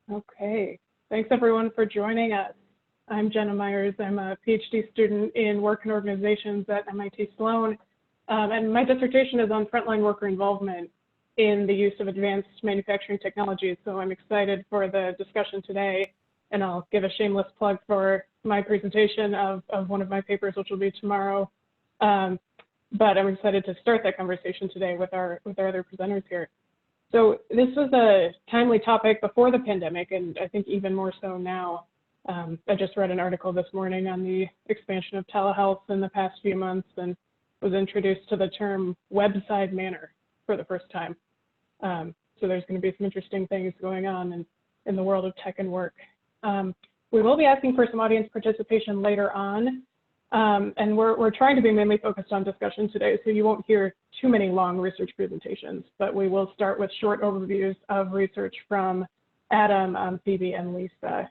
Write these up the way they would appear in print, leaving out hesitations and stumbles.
Okay, thanks everyone for joining us. I'm Jenna Myers. I'm a PhD student in work and organizations at MIT Sloan, and my dissertation is on frontline worker involvement in the use of advanced manufacturing technologies. So I'm excited for the discussion today, and I'll give a shameless plug for my presentation of one of my papers, which will be tomorrow. But I'm excited to start that conversation today with our other presenters here. So this was a timely topic before the pandemic, and I think even more so now. I just read an article this morning on the expansion of telehealth in the past few months and was introduced to the term webside manner for the first time. So there's going to be some interesting things going on in the world of tech and work. We will be asking for some audience participation later on. And we're trying to be mainly focused on discussion today, so you won't hear too many long research presentations, but we will start with short overviews of research from Adam, Phoebe, and Lisa.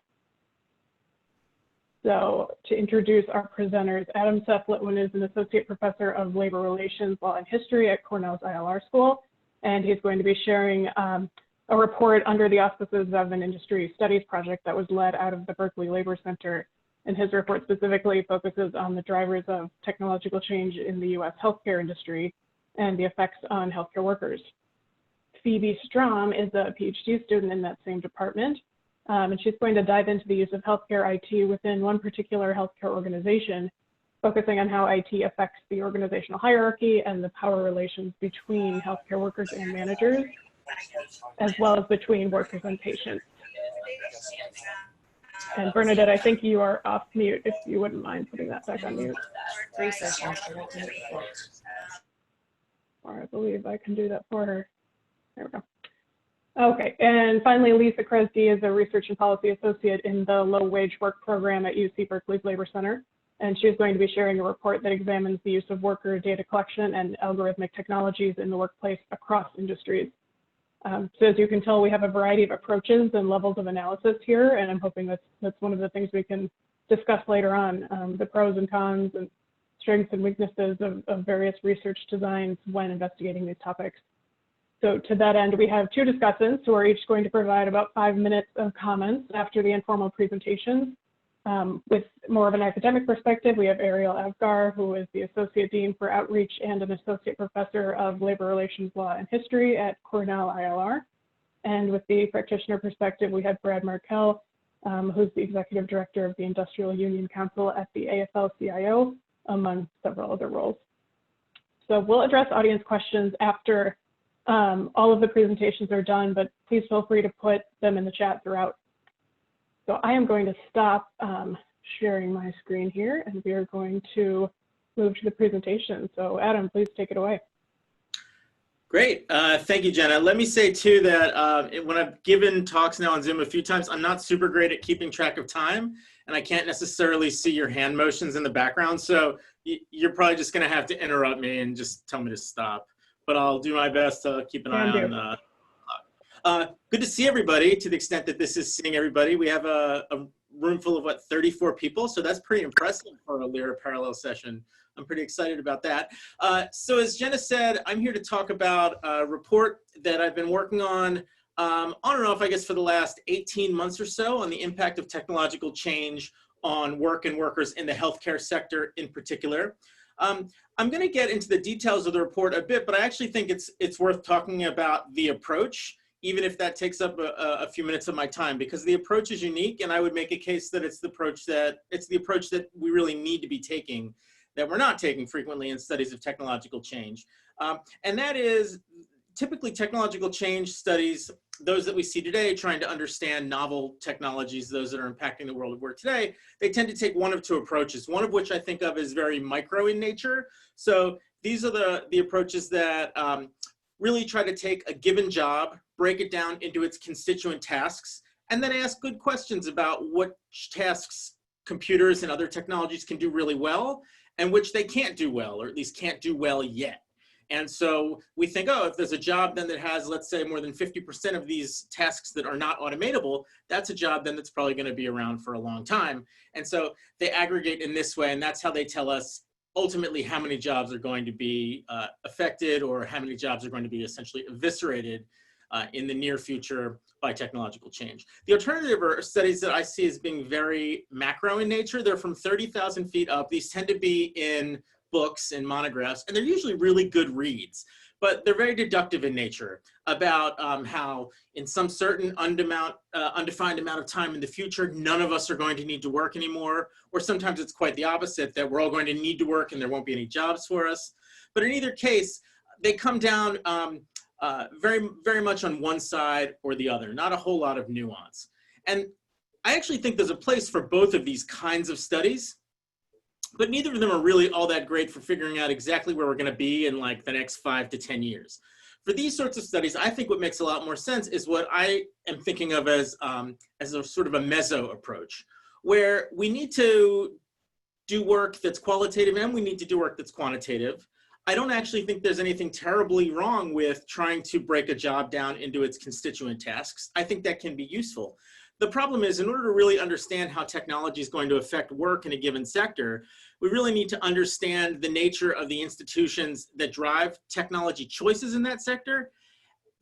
So to introduce our presenters, Adam Seth Litwin is an associate professor of labor relations, law, and history at Cornell's ILR school, and he's going to be sharing a report under the auspices of an industry studies project that was led out of the Berkeley Labor Center. And his report specifically focuses on the drivers of technological change in the US healthcare industry and the effects on healthcare workers. Phoebe Strom is a PhD student in that same department, and she's going to dive into the use of healthcare IT within one particular healthcare organization, focusing on how IT affects the organizational hierarchy and the power relations between healthcare workers and managers, as well as between workers and patients. And Bernadette, I think you are off mute, if you wouldn't mind putting that back on mute. 3 seconds. Or I believe I can do that for her. There we go. Okay, and finally, Lisa Kresge is a research and policy associate in the low-wage work program at UC Berkeley's Labor Center. And she's going to be sharing a report that examines the use of worker data collection and algorithmic technologies in the workplace across industries. So as you can tell, we have a variety of approaches and levels of analysis here, and I'm hoping that's one of the things we can discuss later on, the pros and cons and strengths and weaknesses of various research designs when investigating these topics. So to that end, we have two discussants who are each going to provide about 5 minutes of comments after the informal presentations. With more of an academic perspective, we have Ariel Avgar, who is the Associate Dean for Outreach and an Associate Professor of Labor Relations, Law, and History at Cornell ILR. And with the practitioner perspective, we have Brad Markell, who's the Executive Director of the Industrial Union Council at the AFL-CIO, among several other roles. So we'll address audience questions after all of the presentations are done, but please feel free to put them in the chat throughout. So I am going to stop sharing my screen here, and we are going to move to the presentation. So Adam, please take it away. Great. Thank you, Jenna. Let me say, too, that when I've given talks now on Zoom a few times, I'm not super great at keeping track of time, and I can't necessarily see your hand motions in the background. So you're probably just going to have to interrupt me and just tell me to stop. But I'll do my best to keep an eye on good to see everybody, to the extent that this is seeing everybody. We have a room full of, what, 34 people? So that's pretty impressive for a Lyra Parallel session. I'm pretty excited about that. So as Jenna said, I'm here to talk about a report that I've been working on and off, I guess, for the last 18 months or so on the impact of technological change on work and workers in the healthcare sector in particular. I'm going to get into the details of the report a bit, but I actually think it's worth talking about the approach, even if that takes up a few minutes of my time, because the approach is unique, and I would make a case that it's the approach that we really need to be taking, that we're not taking frequently in studies of technological change. And that is typically technological change studies, those that we see today, trying to understand novel technologies, those that are impacting the world of work today, they tend to take one of two approaches, one of which I think of as very micro in nature. So these are the approaches that really try to take a given job, break it down into its constituent tasks, and then ask good questions about what tasks computers and other technologies can do really well, and which they can't do well, or at least can't do well yet. And so we think, oh, if there's a job then that has, let's say, more than 50% of these tasks that are not automatable, that's a job then that's probably going to be around for a long time. And so they aggregate in this way, and that's how they tell us ultimately how many jobs are going to be affected, or how many jobs are going to be essentially eviscerated in the near future by technological change. The alternative are studies that I see as being very macro in nature. They're from 30,000 feet up. These tend to be in books and monographs, and they're usually really good reads, but they're very deductive in nature about how in some certain undefined amount of time in the future, none of us are going to need to work anymore, or sometimes it's quite the opposite, that we're all going to need to work and there won't be any jobs for us. But in either case, they come down very, very much on one side or the other, not a whole lot of nuance. And I actually think there's a place for both of these kinds of studies, but neither of them are really all that great for figuring out exactly where we're going to be in like the next 5 to 10 years. For these sorts of studies, I think what makes a lot more sense is what I am thinking of as a sort of a meso approach, where we need to do work that's qualitative and we need to do work that's quantitative. I don't actually think there's anything terribly wrong with trying to break a job down into its constituent tasks. I think that can be useful. The problem is, in order to really understand how technology is going to affect work in a given sector, we really need to understand the nature of the institutions that drive technology choices in that sector,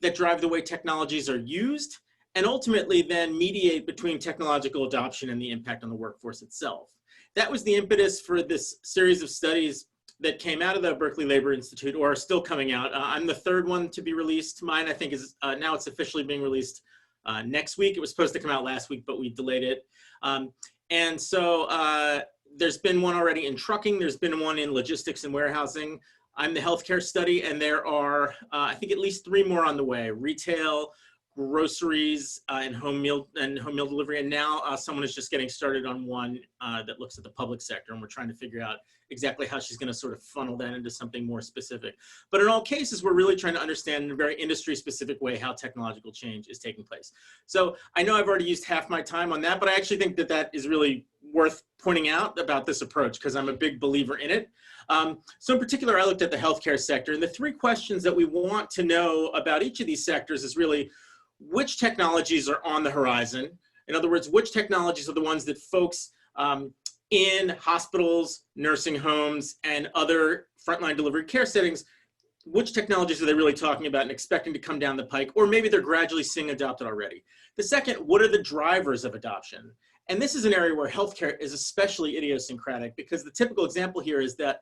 that drive the way technologies are used, and ultimately then mediate between technological adoption and the impact on the workforce itself. That was the impetus for this series of studies that came out of the Berkeley Labor Institute, or are still coming out. I'm the third one to be released. Mine, I think, is now it's officially being released next week. It was supposed to come out last week, but we delayed it. And so there's been one already in trucking. There's been one in logistics and warehousing. I'm the healthcare study, and there are, I think, at least 3 more on the way: retail, groceries, and home meal delivery. And now someone is just getting started on one that looks at the public sector, and we're trying to figure out exactly how she's going to sort of funnel that into something more specific. But in all cases, we're really trying to understand in a very industry-specific way how technological change is taking place. So I know I've already used half my time on that, but I actually think that that is really worth pointing out about this approach, because I'm a big believer in it. So in particular, I looked at the healthcare sector, and the 3 questions that we want to know about each of these sectors is really, which technologies are on the horizon? In other words, which technologies are the ones that folks in hospitals, nursing homes, and other frontline delivery care settings, which technologies are they really talking about and expecting to come down the pike, or maybe they're gradually seeing adopted already? The second, what are the drivers of adoption? And this is an area where healthcare is especially idiosyncratic, because the typical example here is that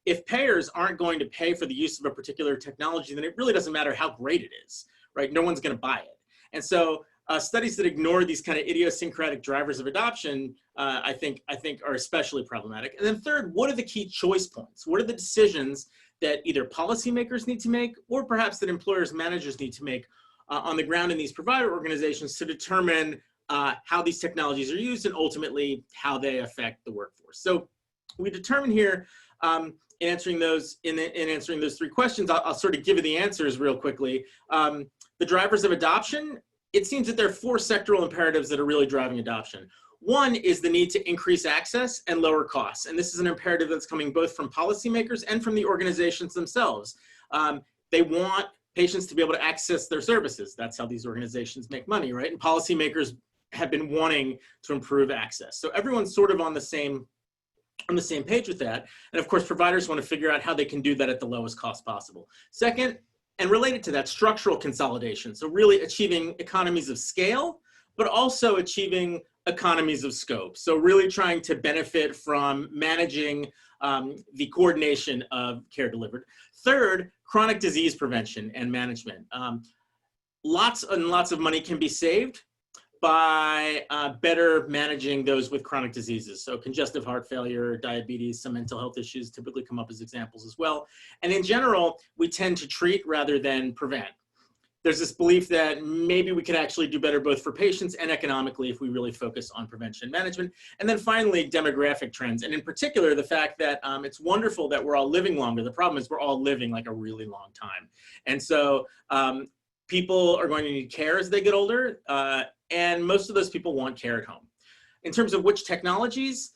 if payers aren't going to pay for the use of a particular technology, then it really doesn't matter how great it is, right? No one's going to buy it. And so studies that ignore these kind of idiosyncratic drivers of adoption, I think are especially problematic. And then third, what are the key choice points? What are the decisions that either policymakers need to make, or perhaps that employers, managers need to make on the ground in these provider organizations to determine how these technologies are used and ultimately how they affect the workforce? So we determine here in answering those 3 questions, I'll sort of give you the answers real quickly. The drivers of adoption, it seems that there are 4 sectoral imperatives that are really driving adoption. One is the need to increase access and lower costs. And this is an imperative that's coming both from policymakers and from the organizations themselves. They want patients to be able to access their services. That's how these organizations make money, right? And policymakers have been wanting to improve access. So everyone's sort of on the same page with that. And of course, providers want to figure out how they can do that at the lowest cost possible. Second, and related to that, structural consolidation. So really achieving economies of scale, but also achieving economies of scope. So really trying to benefit from managing the coordination of care delivered. Third, chronic disease prevention and management. Lots and lots of money can be saved by better managing those with chronic diseases. So congestive heart failure, diabetes, some mental health issues typically come up as examples as well. And in general, we tend to treat rather than prevent. There's this belief that maybe we could actually do better both for patients and economically if we really focus on prevention and management. And then finally, demographic trends. And in particular, the fact that it's wonderful that we're all living longer. The problem is we're all living like a really long time. And so people are going to need care as they get older. And most of those people want care at home. In terms of which technologies,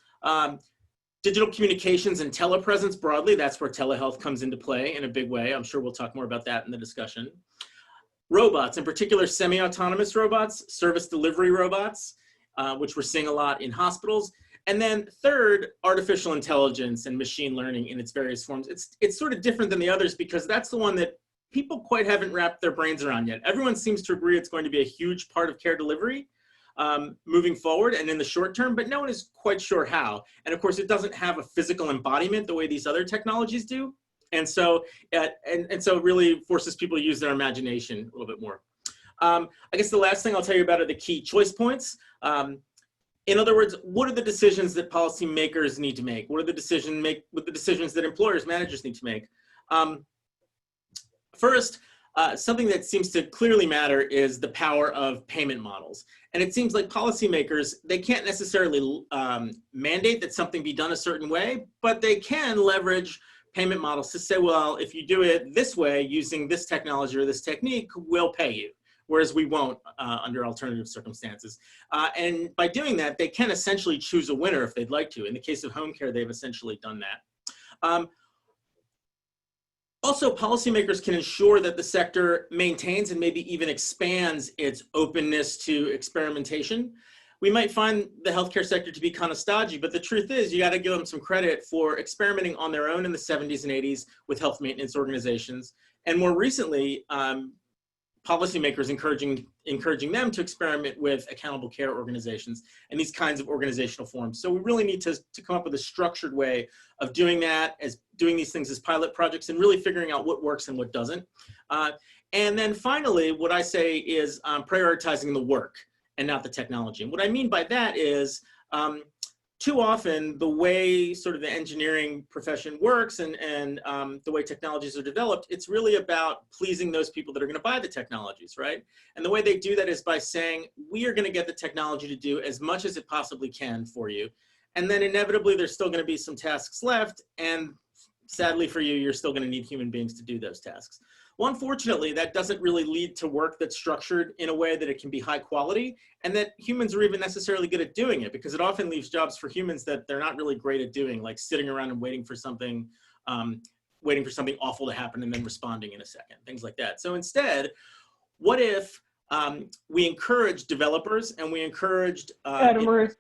digital communications and telepresence broadly, that's where telehealth comes into play in a big way. I'm sure we'll talk more about that in the discussion. Robots, in particular semi-autonomous robots, service delivery robots, which we're seeing a lot in hospitals. And then third, artificial intelligence and machine learning in its various forms. It's sort of different than the others because that's the one that people quite haven't wrapped their brains around yet. Everyone seems to agree it's going to be a huge part of care delivery moving forward and in the short term, but no one is quite sure how. And of course, it doesn't have a physical embodiment the way these other technologies do. And so, so it really forces people to use their imagination a little bit more. I guess the last thing I'll tell you about are the key choice points. In other words, what are the decisions that policymakers need to make? What are the decisions that employers, managers need to make? First, something that seems to clearly matter is the power of payment models. And it seems like policymakers, they can't necessarily mandate that something be done a certain way, but they can leverage payment models to say, well, if you do it this way using this technology or this technique, we'll pay you, whereas we won't under alternative circumstances. And by doing that, they can essentially choose a winner if they'd like to. In the case of home care, they've essentially done that. Also, policymakers can ensure that the sector maintains and maybe even expands its openness to experimentation. We might find the healthcare sector to be kind of stodgy, but the truth is you got to give them some credit for experimenting on their own in the 70s and 80s with health maintenance organizations. And more recently, policymakers encouraging them to experiment with accountable care organizations and these kinds of organizational forms. So we really need to come up with a structured way of doing that, as doing these things as pilot projects and really figuring out what works and what doesn't. And then finally, what I say is prioritizing the work and not the technology. And what I mean by that is too often the way sort of the engineering profession works and the way technologies are developed, it's really about pleasing those people that are going to buy the technologies, right? And the way they do that is by saying, we are going to get the technology to do as much as it possibly can for you. And then inevitably there's still going to be some tasks left. And sadly for you, you're still going to need human beings to do those tasks. Well, unfortunately, that doesn't really lead to work that's structured in a way that it can be high quality and that humans are even necessarily good at doing it, because it often leaves jobs for humans that they're not really great at doing, like sitting around and waiting for something awful to happen and then responding in a second, things like that. So instead, what if we encourage developers and we encouraged Adam, we're a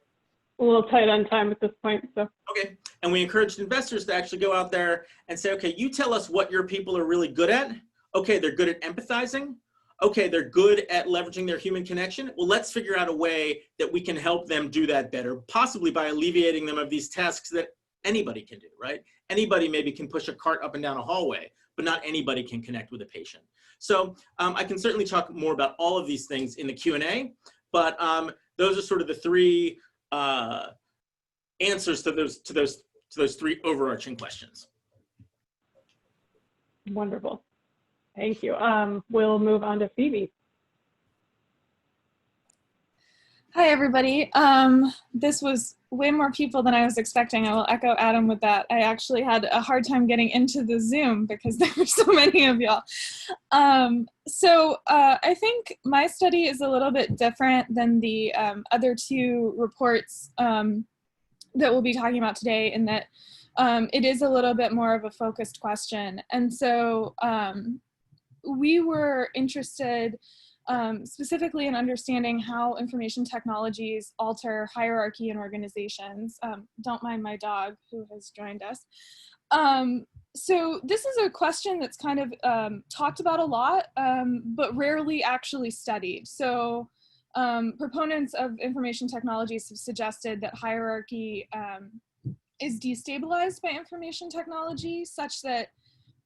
little tight on time at this point, so. Okay, and we encouraged investors to actually go out there and say, okay, you tell us what your people are really good at. Okay, they're good at empathizing. Okay, they're good at leveraging their human connection. Well, let's figure out a way that we can help them do that better, possibly by alleviating them of these tasks that anybody can do, right? Anybody maybe can push a cart up and down a hallway, but not anybody can connect with a patient. So I can certainly talk more about all of these things in the Q&A, but those are sort of the three answers to those three overarching questions. Wonderful. Thank you. We'll move on to Phoebe. Hi, everybody. This was way more people than I was expecting. I will echo Adam with that. I actually had a hard time getting into the Zoom because there were so many of y'all. I think my study is a little bit different than the other two reports that we'll be talking about today, in that it is a little bit more of a focused question. And so we were interested specifically in understanding how information technologies alter hierarchy in organizations. Don't mind my dog who has joined us. So this is a question that's kind of talked about a lot, but rarely actually studied. So proponents of information technologies have suggested that hierarchy is destabilized by information technology, such that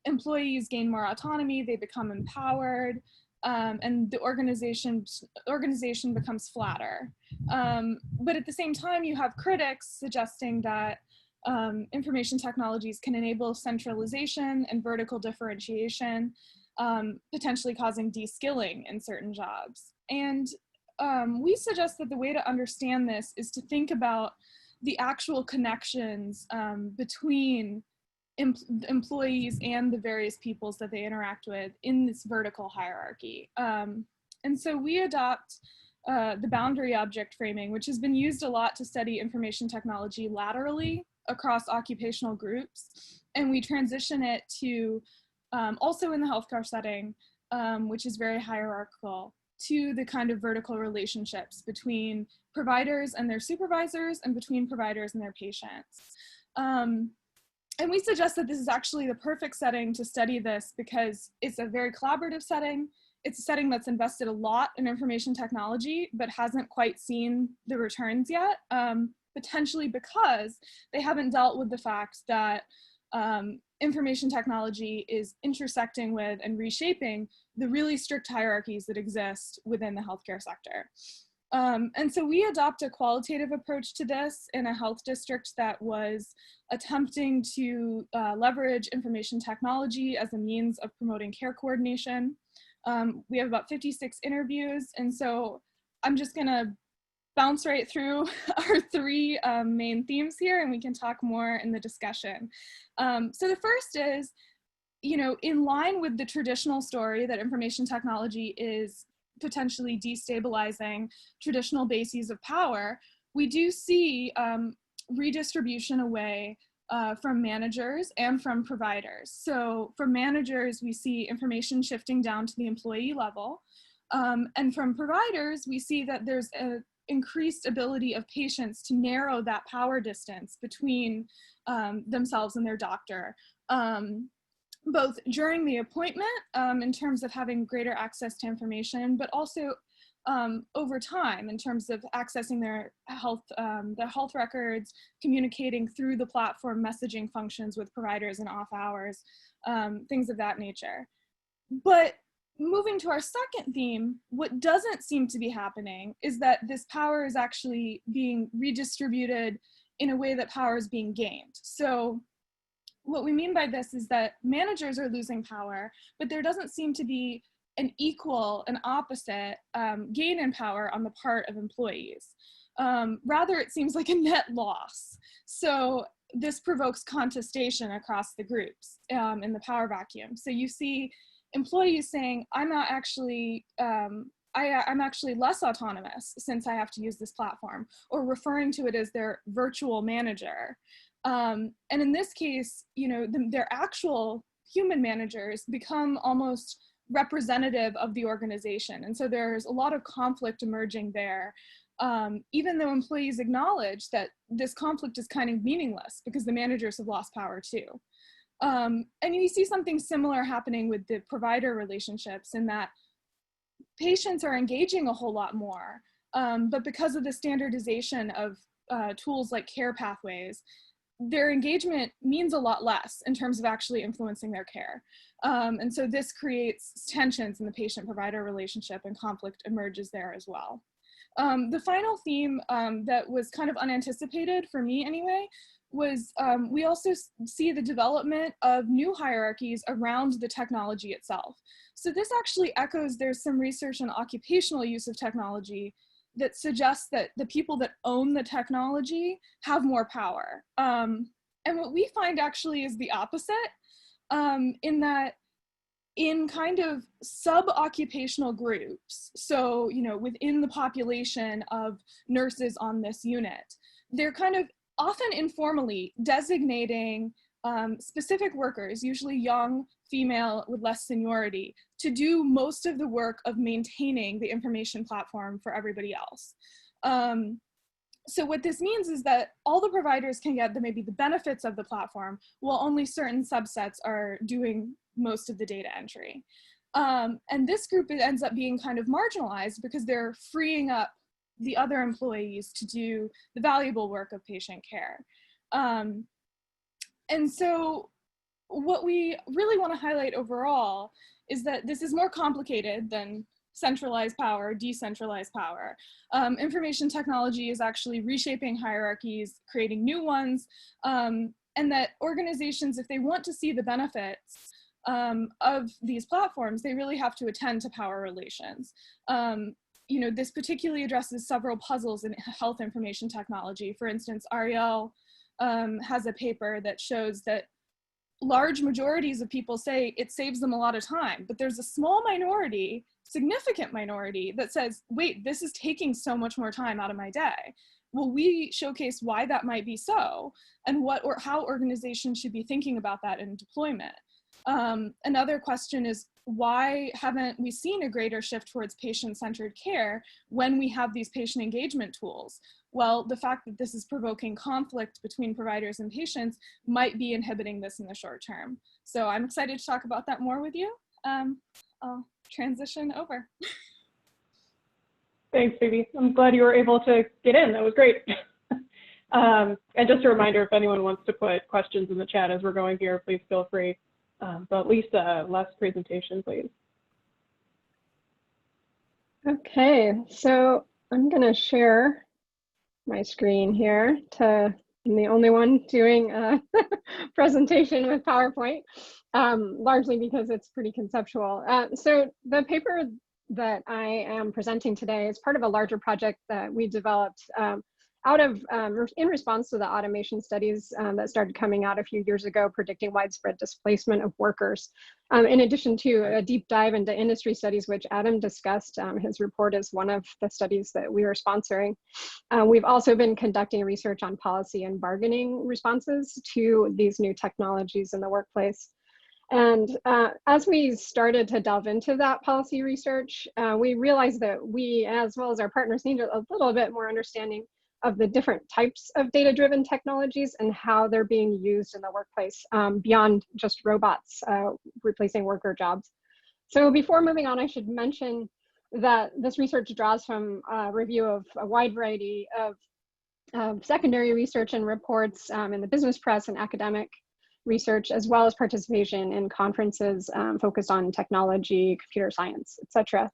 employees gain more autonomy, they become empowered, and the organization becomes flatter. But at the same time, you have critics suggesting that information technologies can enable centralization and vertical differentiation, potentially causing de-skilling in certain jobs. And we suggest that the way to understand this is to think about the actual connections between employees and the various peoples that they interact with in this vertical hierarchy. And so we adopt the boundary object framing, which has been used a lot to study information technology laterally across occupational groups. And we transition it to, also in the healthcare setting, which is very hierarchical, to the kind of vertical relationships between providers and their supervisors and between providers and their patients. And we suggest that this is actually the perfect setting to study this because it's a very collaborative setting. It's a setting that's invested a lot in information technology, but hasn't quite seen the returns yet, potentially because they haven't dealt with the fact that information technology is intersecting with and reshaping the really strict hierarchies that exist within the healthcare sector. And so we adopt a qualitative approach to this in a health district that was attempting to leverage information technology as a means of promoting care coordination. We have about 56 interviews, and so I'm just gonna bounce right through our three main themes here, and we can talk more in the discussion. So the first is, in line with the traditional story that information technology is potentially destabilizing traditional bases of power, we do see redistribution away from managers and from providers. So for managers, we see information shifting down to the employee level. And from providers, we see that there's an increased ability of patients to narrow that power distance between themselves and their doctor. Both during the appointment in terms of having greater access to information, but also over time in terms of accessing their health records, communicating through the platform messaging functions with providers in off hours, things of that nature. But moving to our second theme, what doesn't seem to be happening is that this power is actually being redistributed in a way that power is being gained. So what we mean by this is that managers are losing power, but there doesn't seem to be an equal and opposite gain in power on the part of employees. Rather, it seems like a net loss. So this provokes contestation across the groups in the power vacuum. So you see employees saying, I'm actually less autonomous since I have to use this platform, or referring to it as their virtual manager. And in this case, their actual human managers become almost representative of the organization. And so there's a lot of conflict emerging there, even though employees acknowledge that this conflict is kind of meaningless because the managers have lost power too. And you see something similar happening with the provider relationships in that patients are engaging a whole lot more, but because of the standardization of tools like care pathways, their engagement means a lot less in terms of actually influencing their care. And so this creates tensions in the patient-provider relationship, and conflict emerges there as well. The final theme that was kind of unanticipated for me anyway was we also see the development of new hierarchies around the technology itself. So this actually echoes, there's some research on occupational use of technology that suggests that the people that own the technology have more power. And what we find actually is the opposite, in that in kind of sub-occupational groups, so within the population of nurses on this unit, they're kind of often informally designating specific workers, usually young female with less seniority, to do most of the work of maintaining the information platform for everybody else. So what this means is that all the providers can get maybe the benefits of the platform, while only certain subsets are doing most of the data entry. And this group ends up being kind of marginalized because they're freeing up the other employees to do the valuable work of patient care. And so what we really want to highlight overall is that this is more complicated than centralized power, decentralized power. Information technology is actually reshaping hierarchies, creating new ones, and that organizations, if they want to see the benefits of these platforms, they really have to attend to power relations. This particularly addresses several puzzles in health information technology. For instance, Ariel has a paper that shows that large majorities of people say it saves them a lot of time, but there's a small minority, significant minority, that says, wait, this is taking so much more time out of my day. Well, we showcase why that might be so, and how organizations should be thinking about that in deployment. Another question is, why haven't we seen a greater shift towards patient-centered care when we have these patient engagement tools? Well, the fact that this is provoking conflict between providers and patients might be inhibiting this in the short term. So I'm excited to talk about that more with you. I'll transition over. Thanks, Phoebe. I'm glad you were able to get in. That was great. And just a reminder, if anyone wants to put questions in the chat as we're going here, please feel free. But Lisa, last presentation, please. Okay, so I'm going to share my screen here. I'm the only one doing a presentation with PowerPoint, largely because it's pretty conceptual. So the paper that I am presenting today is part of a larger project that we developed in response to the automation studies that started coming out a few years ago, predicting widespread displacement of workers. In addition to a deep dive into industry studies, which Adam discussed, his report is one of the studies that we are sponsoring. We've also been conducting research on policy and bargaining responses to these new technologies in the workplace. And as we started to delve into that policy research, we realized that we, as well as our partners, needed a little bit more understanding of the different types of data-driven technologies and how they're being used in the workplace beyond just robots replacing worker jobs. So before moving on, I should mention that this research draws from a review of a wide variety of secondary research and reports in the business press and academic research, as well as participation in conferences focused on technology, computer science, etc.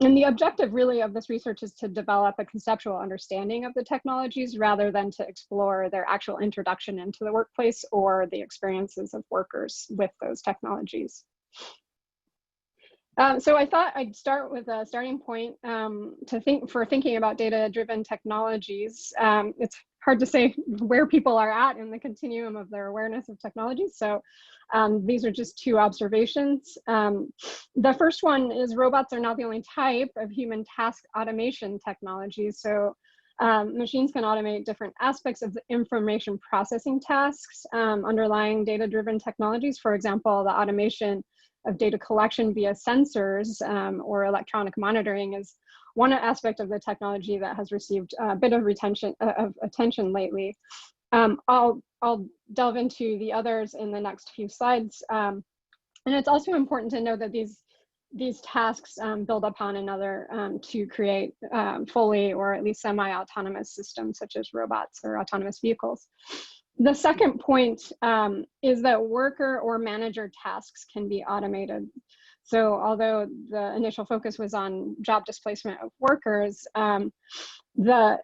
And the objective really of this research is to develop a conceptual understanding of the technologies rather than to explore their actual introduction into the workplace or the experiences of workers with those technologies. So I thought I'd start with a starting point for thinking about data-driven technologies. It's hard to say where people are at in the continuum of their awareness of technology. So these are just two observations. The first one is robots are not the only type of human task automation technology. So machines can automate different aspects of the information processing tasks underlying data-driven technologies. For example, the automation of data collection via sensors or electronic monitoring is one aspect of the technology that has received a bit of attention lately. I'll delve into the others in the next few slides. And it's also important to know that these tasks build upon another to create fully or at least semi-autonomous systems such as robots or autonomous vehicles. The second point is that worker or manager tasks can be automated. So although the initial focus was on job displacement of workers,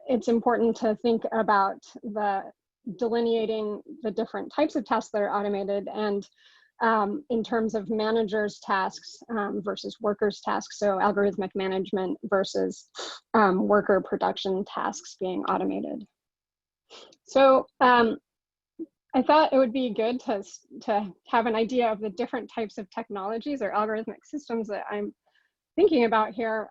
it's important to think about delineating the different types of tasks that are automated and in terms of managers' tasks versus workers' tasks. So algorithmic management versus worker production tasks being automated. So I thought it would be good to have an idea of the different types of technologies or algorithmic systems that I'm thinking about here.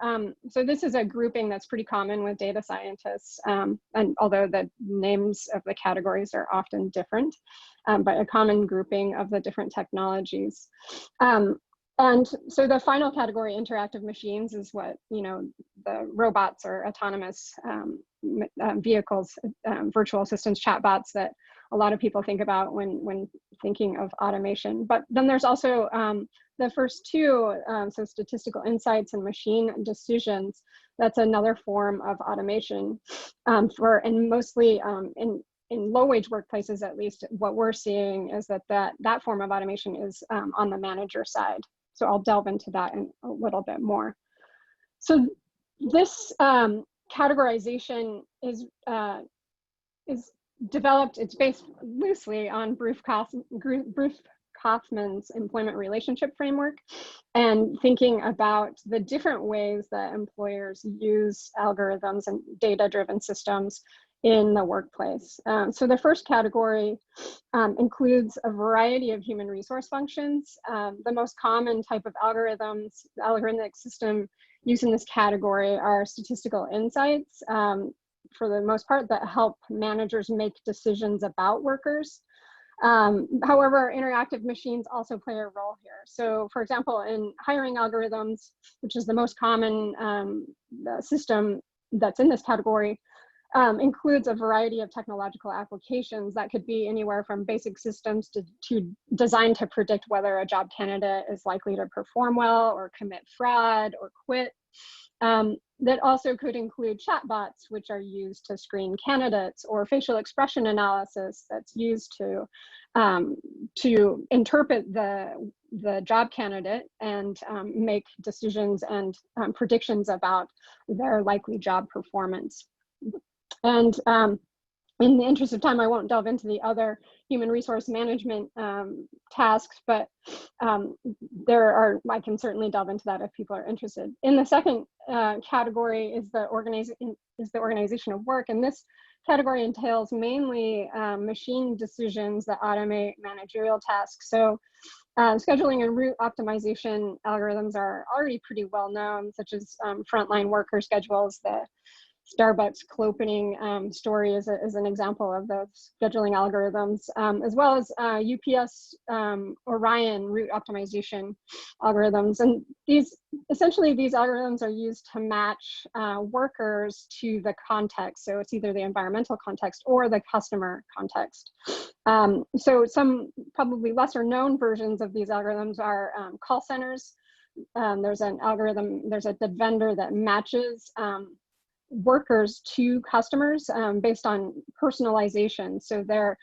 So this is a grouping that's pretty common with data scientists, and although the names of the categories are often different, but a common grouping of the different technologies. And so the final category, interactive machines, is what, the robots or autonomous vehicles, virtual assistants, chatbots that a lot of people think about when thinking of automation. But then there's also the first two, so statistical insights and machine decisions. That's another form of automation and mostly in low-wage workplaces, at least, what we're seeing is that form of automation is on the manager side. So I'll delve into that in a little bit more. So this categorization is developed, it's based loosely on Bruce Kaufman's employment relationship framework and thinking about the different ways that employers use algorithms and data-driven systems in the workplace. So the first category includes a variety of human resource functions. The most common type of algorithms, the algorithmic system used in this category are statistical insights, for the most part, that help managers make decisions about workers. However, interactive machines also play a role here. So for example, in hiring algorithms, which is the most common system that's in this category, includes a variety of technological applications that could be anywhere from basic systems to designed to predict whether a job candidate is likely to perform well or commit fraud or quit. That also could include chatbots, which are used to screen candidates, or facial expression analysis that's used to interpret the job candidate and make decisions and predictions about their likely job performance. And in the interest of time, I won't delve into the other human resource management tasks, but I can certainly delve into that if people are interested. In the second category is the organization of work, and this category entails mainly machine decisions that automate managerial tasks. So scheduling and route optimization algorithms are already pretty well known, such as frontline worker schedules. The Starbucks clopening story is an example of those scheduling algorithms, as well as UPS Orion route optimization algorithms. And essentially these algorithms are used to match workers to the context. So it's either the environmental context or the customer context. So some probably lesser known versions of these algorithms are call centers. There's an algorithm, there's a vendor that matches workers to customers based on personalization. So they're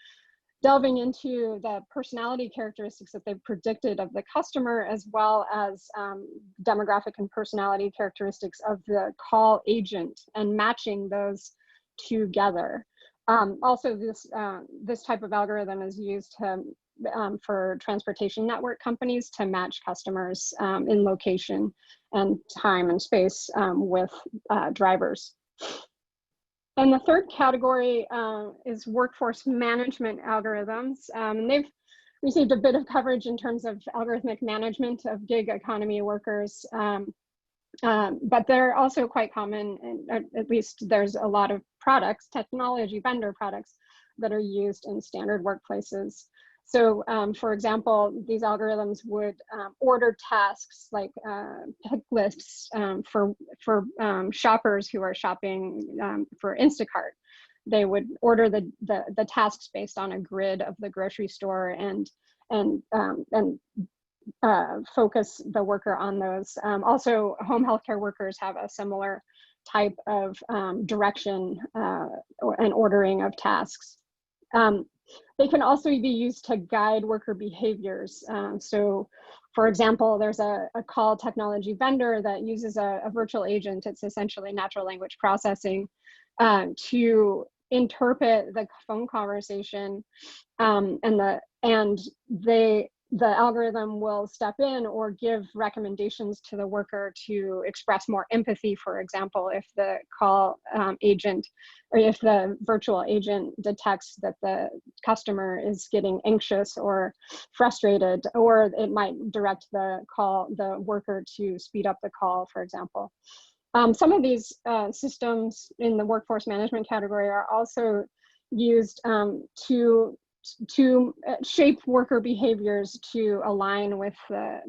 delving into the personality characteristics that they've predicted of the customer, as well as demographic and personality characteristics of the call agent, and matching those together. Also, this type of algorithm is used for transportation network companies to match customers in location and time and space with drivers. And the third category is workforce management algorithms. And they've received a bit of coverage in terms of algorithmic management of gig economy workers, but they're also quite common, and at least there's a lot of products, technology vendor products, that are used in standard workplaces. So for example, these algorithms would order tasks like pick lists for shoppers who are shopping for Instacart. They would order the tasks based on a grid of the grocery store and focus the worker on those. Also, home healthcare workers have a similar type of direction and ordering of tasks. They can also be used to guide worker behaviors. So for example, there's a call technology vendor that uses a virtual agent. It's essentially natural language processing to interpret the phone conversation, and the algorithm will step in or give recommendations to the worker to express more empathy, for example, if the call agent, or if the virtual agent detects that the customer is getting anxious or frustrated, or it might direct the worker to speed up the call, for example. Some of these systems in the workforce management category are also used to shape worker behaviors to align with the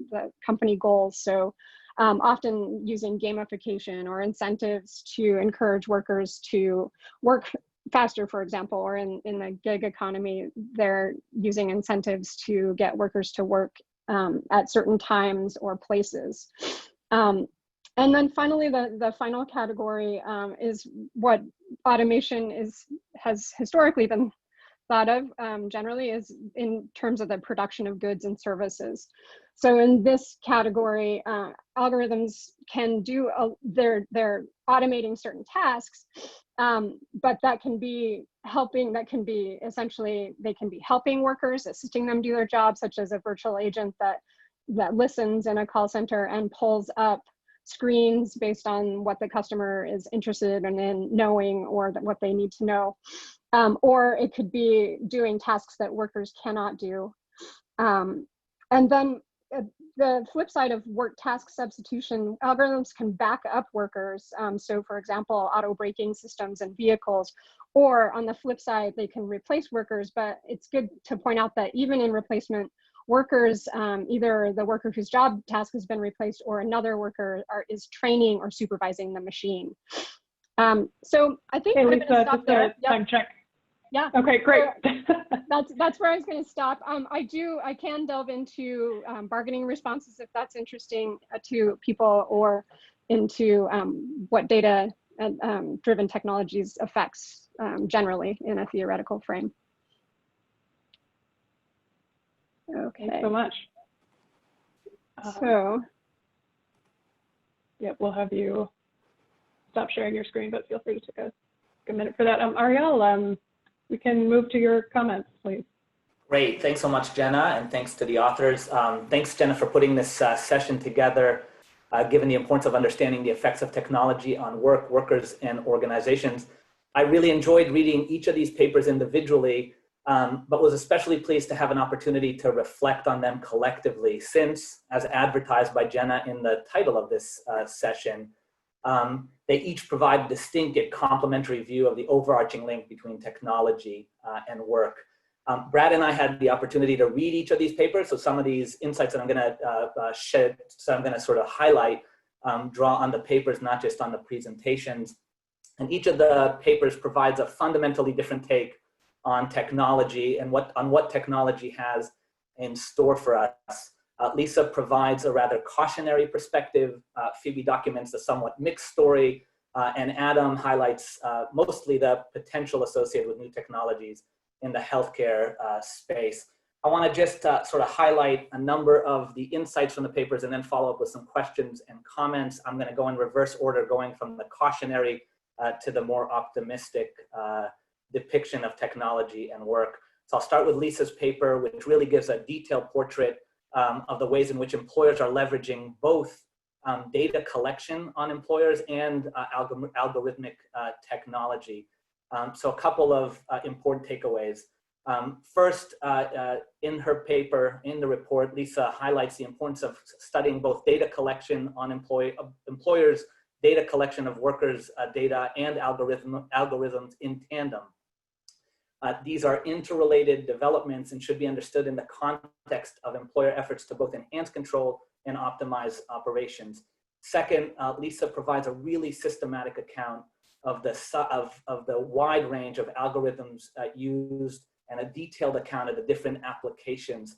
company goals. So often using gamification or incentives to encourage workers to work faster, for example, or in the gig economy, they're using incentives to get workers to work at certain times or places. And then finally, the final category is what automation has historically been thought of generally is in terms of the production of goods and services. So in this category, algorithms can do, they're automating certain tasks, but that can be helping, essentially, they can be helping workers, assisting them do their job, such as a virtual agent that listens in a call center and pulls up screens based on what the customer is interested in knowing, or what they need to know. Or it could be doing tasks that workers cannot do. And then the flip side of work task substitution, algorithms can back up workers. So for example, auto braking systems and vehicles, or on the flip side, they can replace workers. But it's good to point out that even in replacement, workers, either the worker whose job task has been replaced or another worker is training or supervising the machine. So I think hey, I'm Lisa, going to stop there. Just a time check. Yeah. Okay, great. That's where I was going to stop. I can delve into bargaining responses if that's interesting to people, or into what data driven technologies affects generally in a theoretical frame. Okay. Thanks so much. So, yeah, we'll have you stop sharing your screen, but feel free to take a minute for that. Ariel, we can move to your comments, please. Great, thanks so much, Jenna, and thanks to the authors. Thanks, Jenna, for putting this session together, given the importance of understanding the effects of technology on work, workers, and organizations. I really enjoyed reading each of these papers individually, but was especially pleased to have an opportunity to reflect on them collectively, since, as advertised by Jenna in the title of this session, they each provide a distinct yet complementary view of the overarching link between technology and work. Brad and I had the opportunity to read each of these papers, so some of these insights that I'm going to shed, so I'm going to sort of highlight, draw on the papers, not just on the presentations. And each of the papers provides a fundamentally different take on technology and what technology has in store for us. Lisa provides a rather cautionary perspective. Phoebe documents a somewhat mixed story, and Adam highlights mostly the potential associated with new technologies in the healthcare space. I want to just sort of highlight a number of the insights from the papers and then follow up with some questions and comments. I'm going to go in reverse order, going from the cautionary to the more optimistic depiction of technology and work. So I'll start with Lisa's paper, which really gives a detailed portrait of the ways in which employers are leveraging both data collection on employers and algorithmic technology. So a couple of important takeaways. First, in her paper, in the report, Lisa highlights the importance of studying both data collection on employers, data collection of workers' data, and algorithms in tandem. These are interrelated developments and should be understood in the context of employer efforts to both enhance control and optimize operations. Second, Lisa provides a really systematic account of the wide range of algorithms used and a detailed account of the different applications.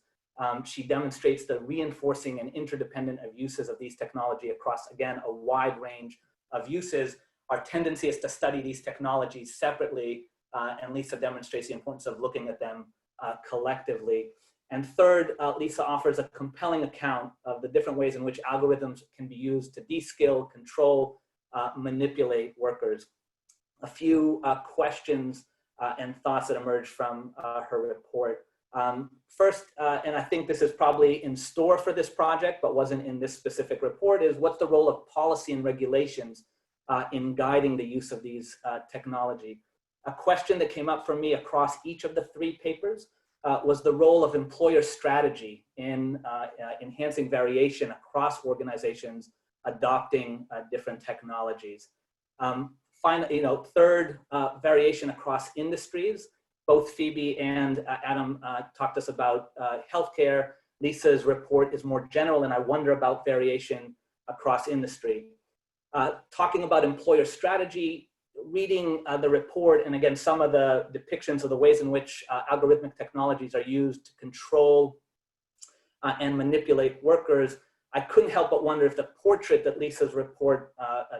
She demonstrates the reinforcing and interdependent of uses of these technology across, again, a wide range of uses. Our tendency is to study these technologies separately, and Lisa demonstrates the importance of looking at them collectively. And third, Lisa offers a compelling account of the different ways in which algorithms can be used to de-skill, control, manipulate workers. A few questions and thoughts that emerged from her report. First, and I think this is probably in store for this project, but wasn't in this specific report, is what's the role of policy and regulations in guiding the use of these technology? A question that came up for me across each of the three papers was the role of employer strategy in enhancing variation across organizations adopting different technologies. Finally, third, variation across industries. Both Phoebe and Adam talked to us about healthcare. Lisa's report is more general, and I wonder about variation across industry. Talking about employer strategy, reading the report, and again, some of the depictions of the ways in which algorithmic technologies are used to control and manipulate workers, I couldn't help but wonder if the portrait that Lisa's report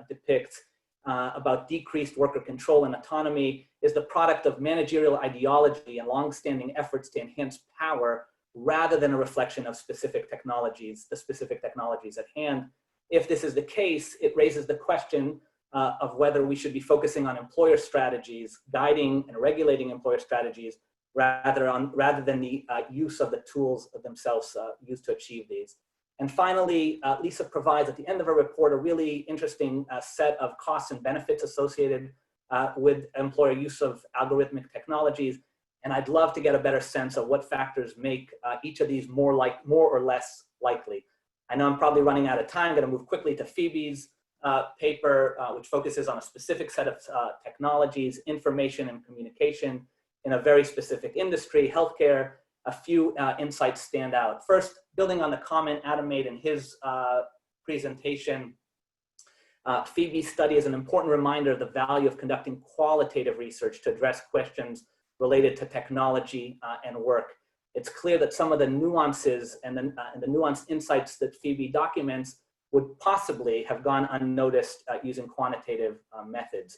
depicts about decreased worker control and autonomy is the product of managerial ideology and longstanding efforts to enhance power rather than a reflection of specific technologies, the specific technologies at hand. If this is the case, it raises the question of whether we should be focusing on employer strategies, guiding and regulating employer strategies, rather than the use of the tools themselves used to achieve these. And finally, Lisa provides at the end of her report a really interesting set of costs and benefits associated with employer use of algorithmic technologies. And I'd love to get a better sense of what factors make each of these more or less likely. I know I'm probably running out of time. I'm going to move quickly to Phoebe's paper, which focuses on a specific set of technologies, information and communication in a very specific industry, healthcare. A few insights stand out. First, building on the comment Adam made in his presentation, Phoebe's study is an important reminder of the value of conducting qualitative research to address questions related to technology and work. It's clear that some of the nuances and the nuanced insights that Phoebe documents would possibly have gone unnoticed using quantitative methods.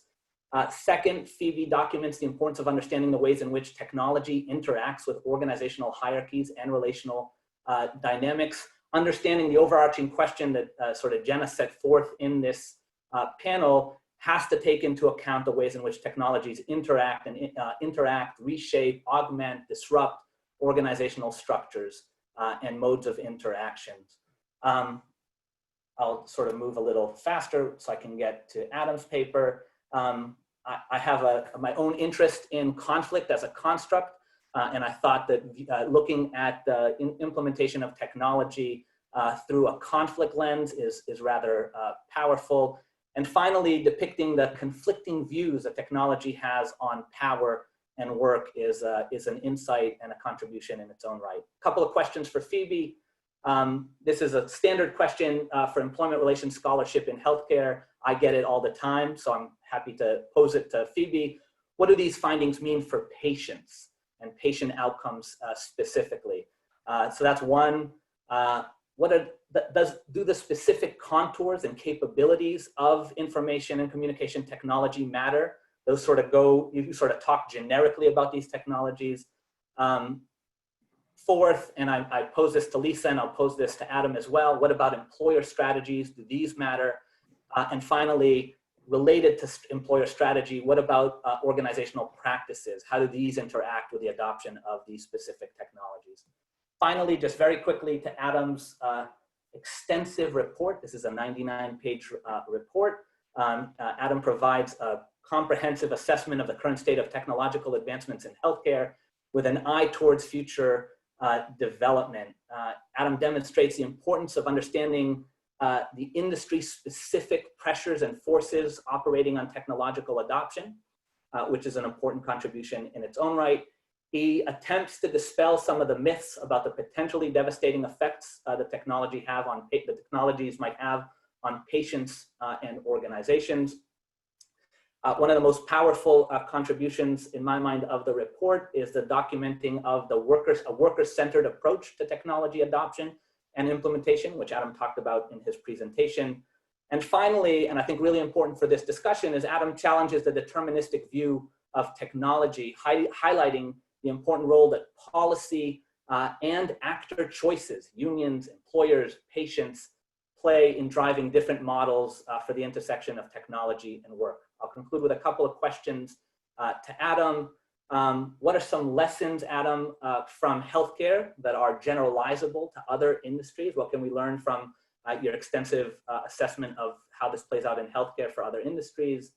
Second, Phoebe documents the importance of understanding the ways in which technology interacts with organizational hierarchies and relational dynamics. Understanding the overarching question that sort of Jenna set forth in this panel has to take into account the ways in which technologies interact, reshape, augment, disrupt organizational structures and modes of interactions. I'll sort of move a little faster so I can get to Adam's paper. I have my own interest in conflict as a construct, and I thought that looking at the implementation of technology through a conflict lens is rather powerful. And finally, depicting the conflicting views that technology has on power and work is an insight and a contribution in its own right. A couple of questions for Phoebe. This is a standard question for employment relations scholarship in healthcare. I get it all the time, so I'm happy to pose it to Phoebe. What do these findings mean for patients and patient outcomes specifically? So that's one. Do the specific contours and capabilities of information and communication technology matter? Those sort of you sort of talk generically about these technologies. Fourth, and I pose this to Lisa and I'll pose this to Adam as well, what about employer strategies? Do these matter? And finally, related to employer strategy, what about organizational practices? How do these interact with the adoption of these specific technologies? Finally, just very quickly to Adam's extensive report. This is a 99-page report. Adam provides a comprehensive assessment of the current state of technological advancements in healthcare with an eye towards future development. Adam demonstrates the importance of understanding the industry-specific pressures and forces operating on technological adoption, which is an important contribution in its own right. He attempts to dispel some of the myths about the potentially devastating effects that technologies might have on patients and organizations. One of the most powerful contributions in my mind of the report is the documenting of a worker-centered approach to technology adoption and implementation, which Adam talked about in his presentation. And finally, and I think really important for this discussion, is Adam challenges the deterministic view of technology, highlighting the important role that policy and actor choices, unions, employers, patients, play in driving different models for the intersection of technology and work. I'll conclude with a couple of questions to Adam. What are some lessons, Adam, from healthcare that are generalizable to other industries? What can we learn from your extensive assessment of how this plays out in healthcare for other industries?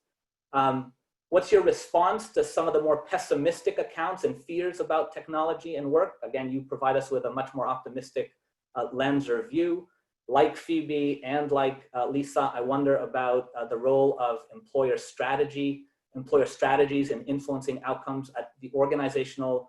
What's your response to some of the more pessimistic accounts and fears about technology and work? Again, you provide us with a much more optimistic lens or view. Like Phoebe and like Lisa, I wonder about the role of employer strategies in influencing outcomes at the organizational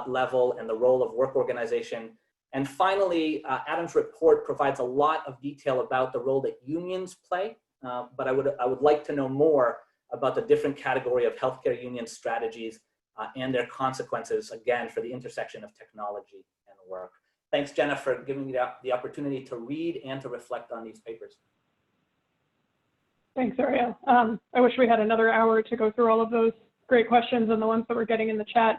level and the role of work organization. And finally, Adam's report provides a lot of detail about the role that unions play, but I would like to know more about the different category of healthcare union strategies and their consequences, again, for the intersection of technology and work. Thanks, Jenna, for giving me the opportunity to read and to reflect on these papers. Thanks, Ariel. I wish we had another hour to go through all of those great questions and the ones that we're getting in the chat.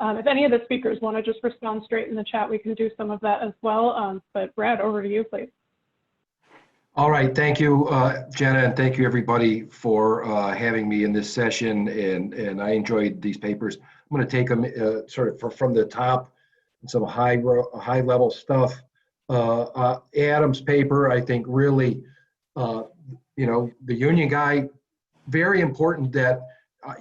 If any of the speakers want to just respond straight in the chat, we can do some of that as well. But Brad, over to you, please. All right, thank you, Jenna, and thank you everybody for having me in this session. And I enjoyed these papers. I'm going to take them sort of from the top, some high level stuff. Adam's paper, I think, really, you know, the union guy, very important that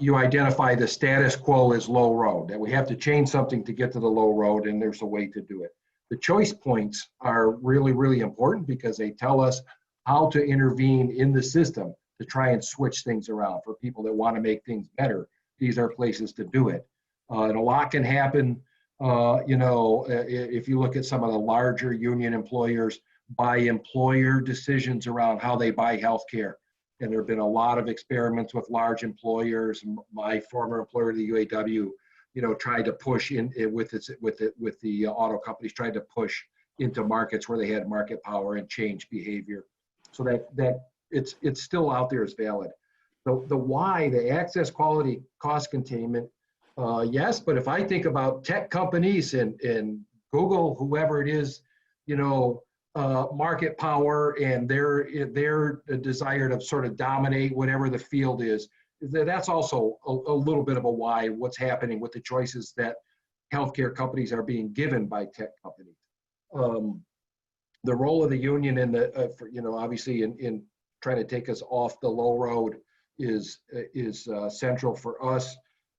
you identify the status quo as low road, that we have to change something to get to the low road, and there's a way to do it. The choice points are really, really important because they tell us how to intervene in the system to try and switch things around. For people that want to make things better, these are places to do it. And a lot can happen, if you look at some of the larger union employers, by employer decisions around how they buy healthcare. And there have been a lot of experiments with large employers. My former employer, the UAW, tried to push in with the auto companies, tried to push into markets where they had market power and change behavior. So that it's still out there as valid. The why, the access, quality, cost containment, yes, but if I think about tech companies and Google, whoever it is, market power and their desire to sort of dominate whatever the field is, that's also a little bit of a why, what's happening with the choices that healthcare companies are being given by tech companies. The role of the union in obviously in trying to take us off the low road is central for us.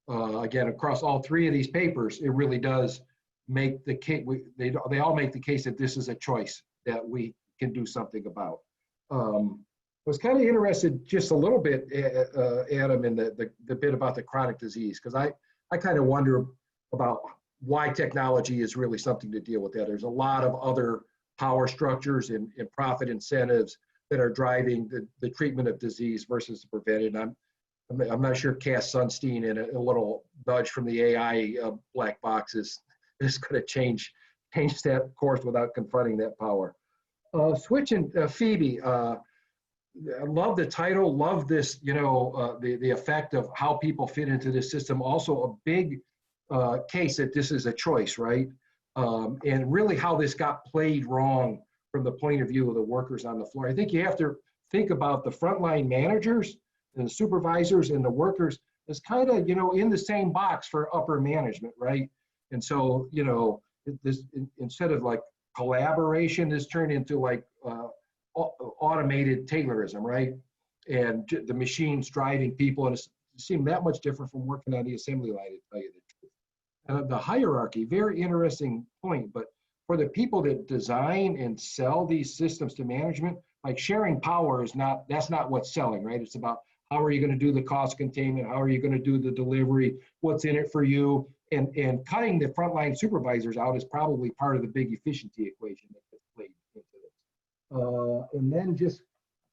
Again, across all three of these papers, it really does make the case. They all make the case that this is a choice that we can do something about. I was kind of interested just a little bit, Adam, in the bit about the chronic disease, because I kind of wonder about why technology is really something to deal with that. There's a lot of other power structures and profit incentives that are driving the treatment of disease versus the prevention. I'm not sure Cass Sunstein and a little nudge from the AI black box is going to change that course without confronting that power. Switching, Phoebe, I love the title, love this, the effect of how people fit into this system. Also a big case that this is a choice, right? And really how this got played wrong from the point of view of the workers on the floor. I think you have to think about the frontline managers and the supervisors and the workers as kind of, in the same box for upper management, right? And so, instead of like collaboration, this turned into like automated Taylorism, right? And the machines driving people, and it seemed that much different from working on the assembly line, to tell you the truth. The hierarchy, very interesting point, but for the people that design and sell these systems to management, like sharing power that's not what's selling, right? It's about how are you going to do the cost containment? How are you going to do the delivery? What's in it for you? And cutting the frontline supervisors out is probably part of the big efficiency equation that gets played into this. And then just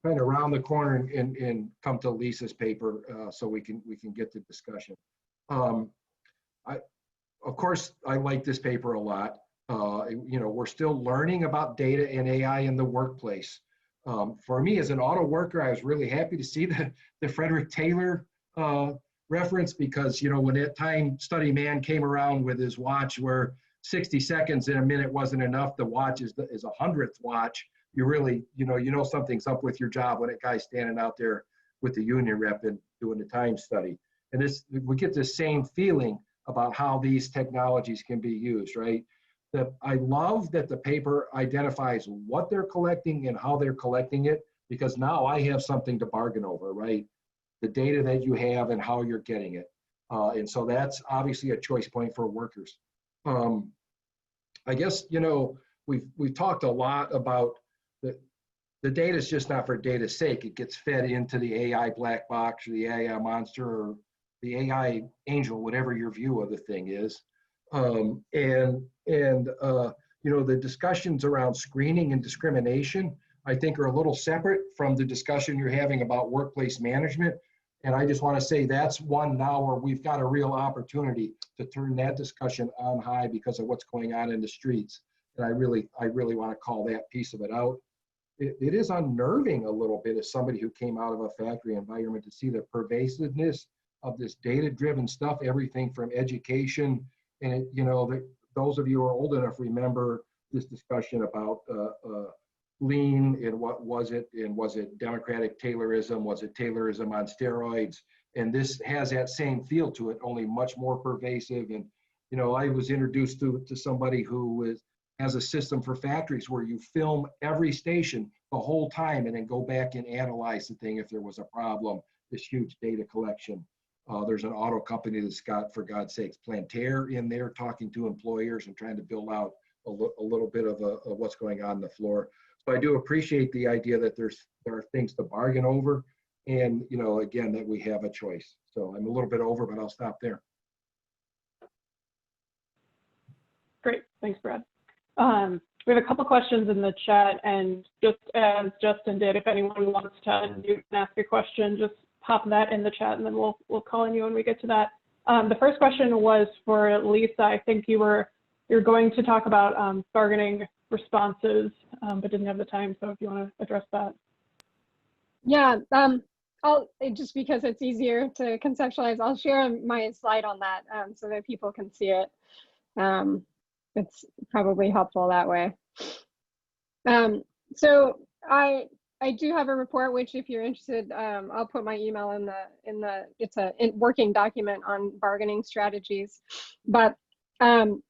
kind of round the corner and come to Lisa's paper so we can get to discussion. Of course, I like this paper a lot. We're still learning about data and AI in the workplace. For me, as an auto worker, I was really happy to see the Frederick Taylor reference, because when that time study man came around with his watch where 60 seconds in a minute wasn't enough, the watch is a 100th watch. You really, something's up with your job when a guy's standing out there with the union rep and doing the time study. And we get the same feeling about how these technologies can be used, right? I love that the paper identifies what they're collecting and how they're collecting it, because now I have something to bargain over, right? The data that you have and how you're getting it. And so that's obviously a choice point for workers. I guess, we've talked a lot about the data is just not for data's sake. It gets fed into the AI black box or the AI monster or the AI angel, whatever your view of the thing is. The discussions around screening and discrimination, I think, are a little separate from the discussion you're having about workplace management. And I just want to say that's one now where we've got a real opportunity to turn that discussion on high because of what's going on in the streets. And I really want to call that piece of it out. It is unnerving a little bit as somebody who came out of a factory environment to see the pervasiveness of this data-driven stuff, everything from education. And those of you who are old enough remember this discussion about lean and what was it? And was it democratic Taylorism? Was it Taylorism on steroids? And this has that same feel to it, only much more pervasive. And I was introduced to somebody who has a system for factories where you film every station the whole time and then go back and analyze the thing if there was a problem. This huge data collection. There's an auto company that's got, for God's sakes, Plantair in there talking to employers and trying to build out a little bit of what's going on the floor. So I do appreciate the idea that there are things to bargain over, and again, that we have a choice. So I'm a little bit over, but I'll stop there. Great, thanks, Brad. We have a couple questions in the chat, and just as Justin did, if anyone wants to unmute and ask a question, just pop that in the chat, and then we'll call on you when we get to that. The first question was for Lisa. I think you're going to talk about bargaining responses, but didn't have the time. So if you want to address that. Yeah, just because it's easier to conceptualize, I'll share my slide on that so that people can see it. It's probably helpful that way. So I do have a report, which if you're interested, I'll put my email it's a working document on bargaining strategies, but that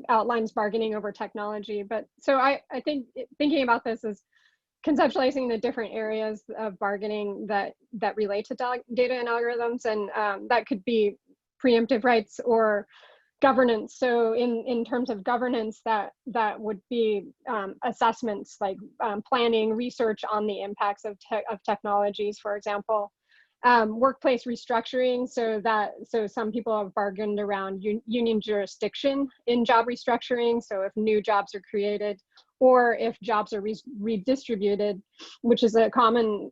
outlines bargaining over technology. But so I think thinking about this is conceptualizing the different areas of bargaining that relate to data and algorithms, and that could be preemptive rights or governance. So in terms of governance, that would be assessments like planning, research on the impacts of technologies, for example. Workplace restructuring, so some people have bargained around union jurisdiction in job restructuring. So if new jobs are created, or if jobs are redistributed, which is a common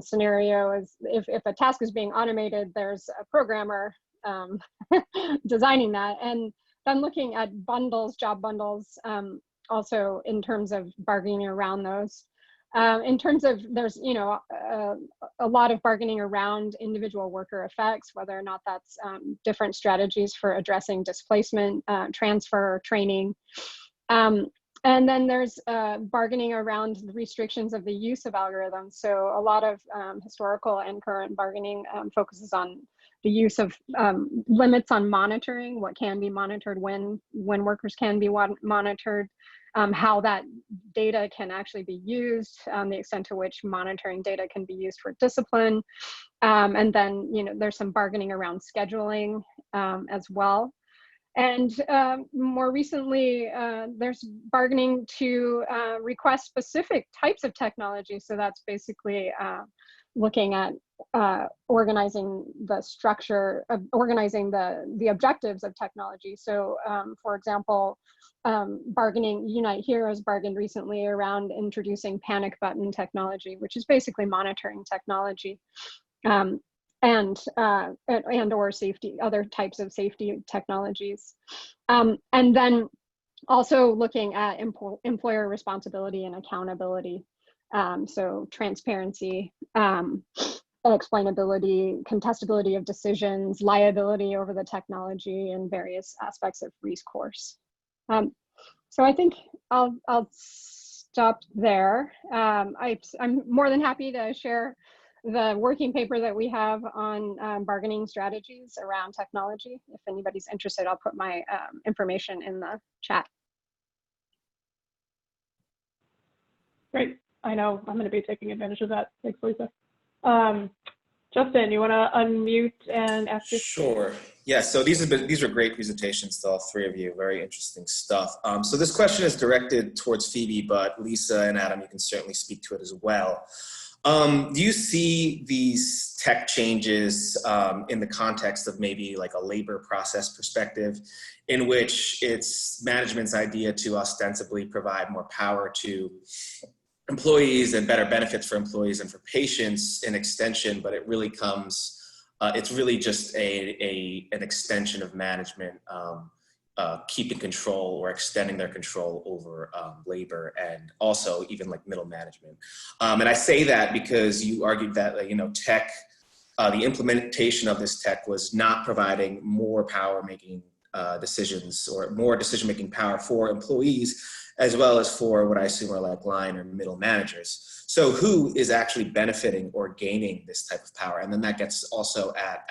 scenario, is if a task is being automated, there's a programmer designing that. And then looking at bundles, job bundles, also in terms of bargaining around those. In terms of, there's a lot of bargaining around individual worker effects, whether or not that's different strategies for addressing displacement, transfer, training. And then there's bargaining around the restrictions of the use of algorithms. So a lot of historical and current bargaining focuses on the use of limits on monitoring, what can be monitored, when workers can be monitored, how that data can actually be used, the extent to which monitoring data can be used for discipline. And then, there's some bargaining around scheduling as well. And more recently, there's bargaining to request specific types of technology. So that's basically looking at organizing the structure, organizing the objectives of technology. So for example, bargaining, Unite Heroes bargained recently around introducing panic button technology, which is basically monitoring technology, and or safety, other types of safety technologies. And then also looking at employer responsibility and accountability. So transparency, explainability, contestability of decisions, liability over the technology, and various aspects of recourse. So I think I'll stop there. I'm more than happy to share the working paper that we have on bargaining strategies around technology. If anybody's interested, I'll put my information in the chat. Great. I know I'm going to be taking advantage of that. Thanks, Lisa. Justin, you want to unmute and ask your Sure. Yeah, so these are great presentations to all three of you. Very interesting stuff. So this question is directed towards Phoebe, but Lisa and Adam, you can certainly speak to it as well. Do you see these tech changes in the context of maybe like a labor process perspective, in which it's management's idea to ostensibly provide more power to employees and better benefits for employees and for patients in extension, but it really comes, it's really just an extension of management keeping control or extending their control over labor, and also even like middle management. And I say that because you argued that tech, the implementation of this tech was not providing more power making decisions or more decision-making power for employees, as well as for what I assume are like line or middle managers. So who is actually benefiting or gaining this type of power? And then that gets also at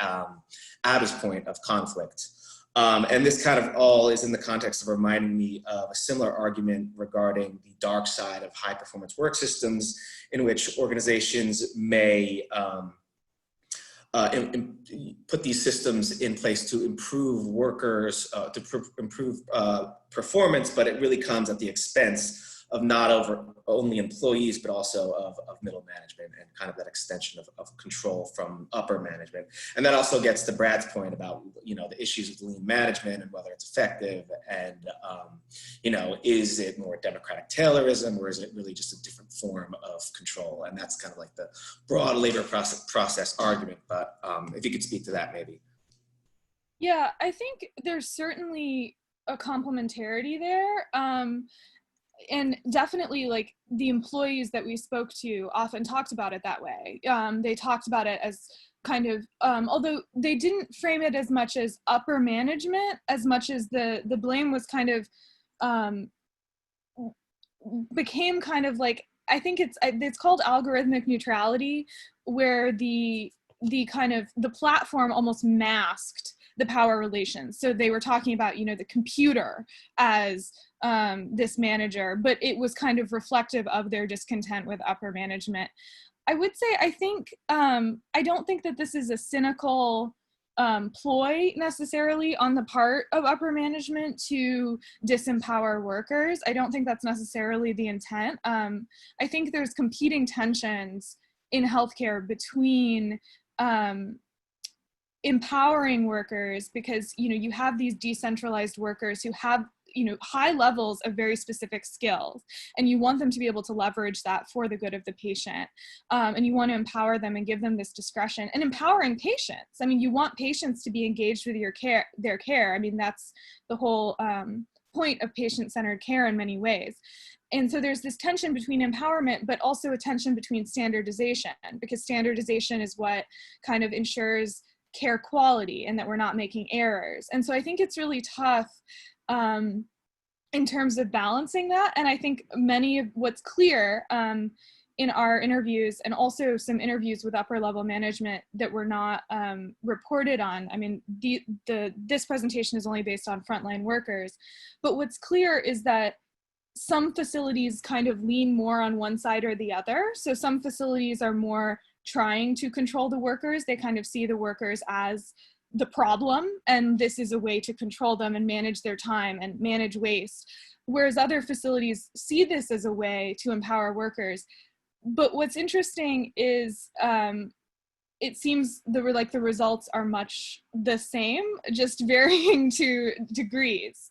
Abby's point of conflict. And this kind of all is in the context of reminding me of a similar argument regarding the dark side of high performance work systems, in which organizations may put these systems in place to improve workers, improve performance, but it really comes at the expense of not only employees, but also of middle management and kind of that extension of control from upper management. And that also gets to Brad's point about, you know, the issues with lean management and whether it's effective and, you know, is it more democratic Taylorism or is it really just a different form of control? And that's kind of like the broad labor process argument, but if you could speak to that maybe. Yeah, I think there's certainly a complementarity there. And definitely, like, the employees that we spoke to often talked about it that way. They talked about it as kind of, although they didn't frame it as much as upper management, as much as the blame was kind of, became kind of like, I think it's called algorithmic neutrality, where the kind of, the platform almost masked the power relations. So they were talking about, you know, the computer as this manager, but it was kind of reflective of their discontent with upper management. I would say, I think, I don't think that this is a cynical ploy necessarily on the part of upper management to disempower workers. I don't think that's necessarily the intent. I think there's competing tensions in healthcare between empowering workers, because, you know, you have these decentralized workers who have, you know, high levels of very specific skills, and you want them to be able to leverage that for the good of the patient. And you want to empower them and give them this discretion, and empowering patients. I mean, you want patients to be engaged with their care. I mean, that's the whole point of patient-centered care in many ways. And so there's this tension between empowerment, but also a tension between standardization, because standardization is what kind of ensures care quality and that we're not making errors. And so I think it's really tough in terms of balancing that. And I think many of what's clear in our interviews, and also some interviews with upper level management that were not reported on. I mean, this presentation is only based on frontline workers, but what's clear is that some facilities kind of lean more on one side or the other. So some facilities are more trying to control the workers. They kind of see the workers as the problem, and this is a way to control them and manage their time and manage waste. Whereas other facilities see this as a way to empower workers. But what's interesting is it seems the results are much the same, just varying to degrees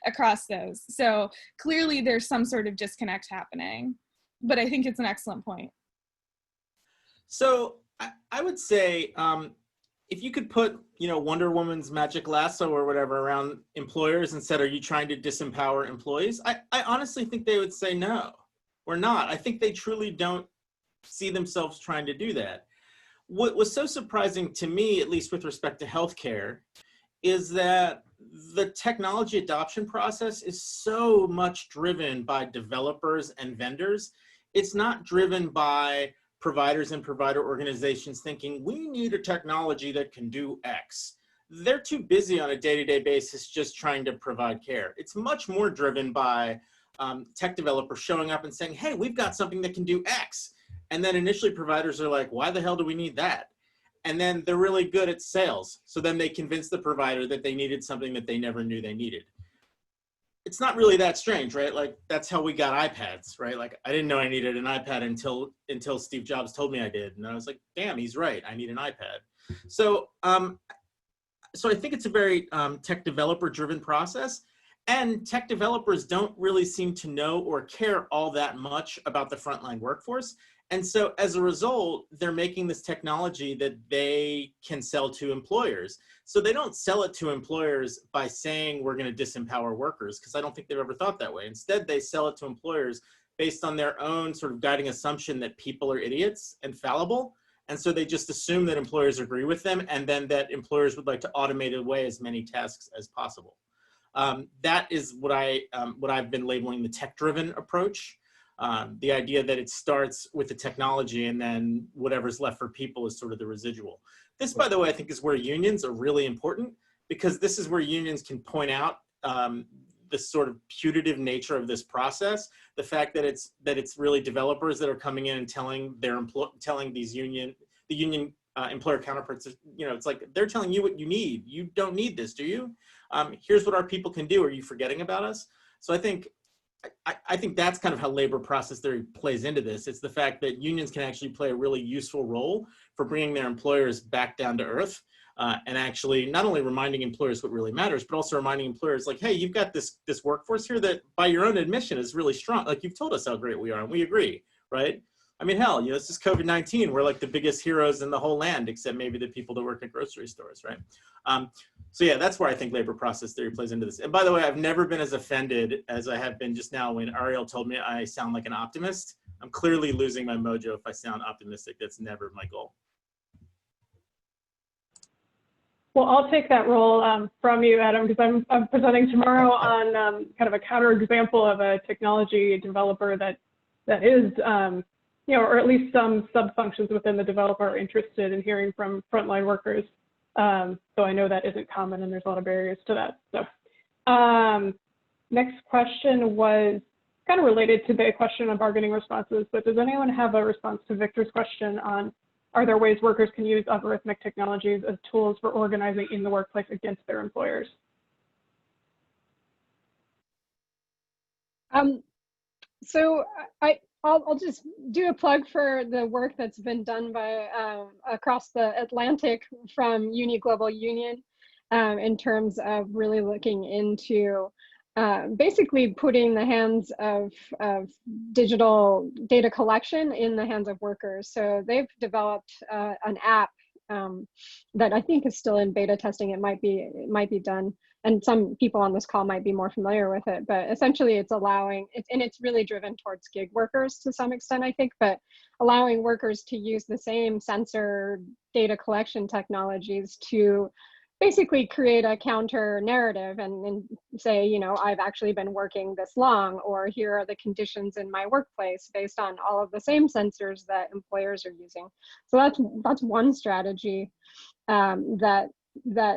across those. So clearly there's some sort of disconnect happening, but I think it's an excellent point. So I would say, if you could put, you know, Wonder Woman's magic lasso or whatever around employers and said, are you trying to disempower employees? I honestly think they would say no, we're not. I think they truly don't see themselves trying to do that. What was so surprising to me, at least with respect to healthcare, is that the technology adoption process is so much driven by developers and vendors. It's not driven by providers and provider organizations thinking, we need a technology that can do X. They're too busy on a day-to-day basis just trying to provide care. It's much more driven by tech developers showing up and saying, hey, we've got something that can do X. And then initially providers are like, why the hell do we need that? And then they're really good at sales. So then they convince the provider that they needed something that they never knew they needed. It's not really that strange, right? Like, that's how we got iPads, right? Like, I didn't know I needed an iPad until Steve Jobs told me I did. And I was like, damn, he's right. I need an iPad. So, so I think it's a very tech developer driven process, and tech developers don't really seem to know or care all that much about the frontline workforce. And so as a result, they're making this technology that they can sell to employers. So they don't sell it to employers by saying we're going to disempower workers, because I don't think they've ever thought that way. Instead, they sell it to employers based on their own sort of guiding assumption that people are idiots and fallible. And so they just assume that employers agree with them, and then that employers would like to automate away as many tasks as possible. That is what I've been labeling the tech-driven approach. The idea that it starts with the technology and then whatever's left for people is sort of the residual. This, by the way, I think is where unions are really important, because this is where unions can point out the sort of putative nature of this process, the fact that it's really developers that are coming in and telling the union employer counterparts, you know, it's like they're telling you what you need. You don't need this, do you? Here's what our people can do. Are you forgetting about us? So I think that's kind of how labor process theory plays into this. It's the fact that unions can actually play a really useful role for bringing their employers back down to earth, and actually not only reminding employers what really matters, but also reminding employers like, hey, you've got this workforce here that by your own admission is really strong. Like you've told us how great we are and we agree, right? I mean, hell, you know, this is COVID-19. We're like the biggest heroes in the whole land, except maybe the people that work at grocery stores, right? So yeah, that's where I think labor process theory plays into this. And by the way, I've never been as offended as I have been just now when Ariel told me I sound like an optimist. I'm clearly losing my mojo if I sound optimistic. That's never my goal. Well, I'll take that role from you, Adam, because I'm presenting tomorrow on kind of a counterexample of a technology developer that is, you know, or at least some sub-functions within the developer are interested in hearing from frontline workers. So I know that isn't common and there's a lot of barriers to that. So next question was kind of related to the question on bargaining responses, but does anyone have a response to Victor's question on, are there ways workers can use algorithmic technologies as tools for organizing in the workplace against their employers? So I'll just do a plug for the work that's been done by across the Atlantic from Uni Global Union in terms of really looking into basically putting the hands of digital data collection in the hands of workers. So they've developed an app that I think is still in beta testing. It might be done, and some people on this call might be more familiar with it, but essentially it's allowing, and it's really driven towards gig workers to some extent, I think, but allowing workers to use the same sensor data collection technologies to basically create a counter narrative and say, you know, I've actually been working this long, or here are the conditions in my workplace based on all of the same sensors that employers are using. So that's one strategy that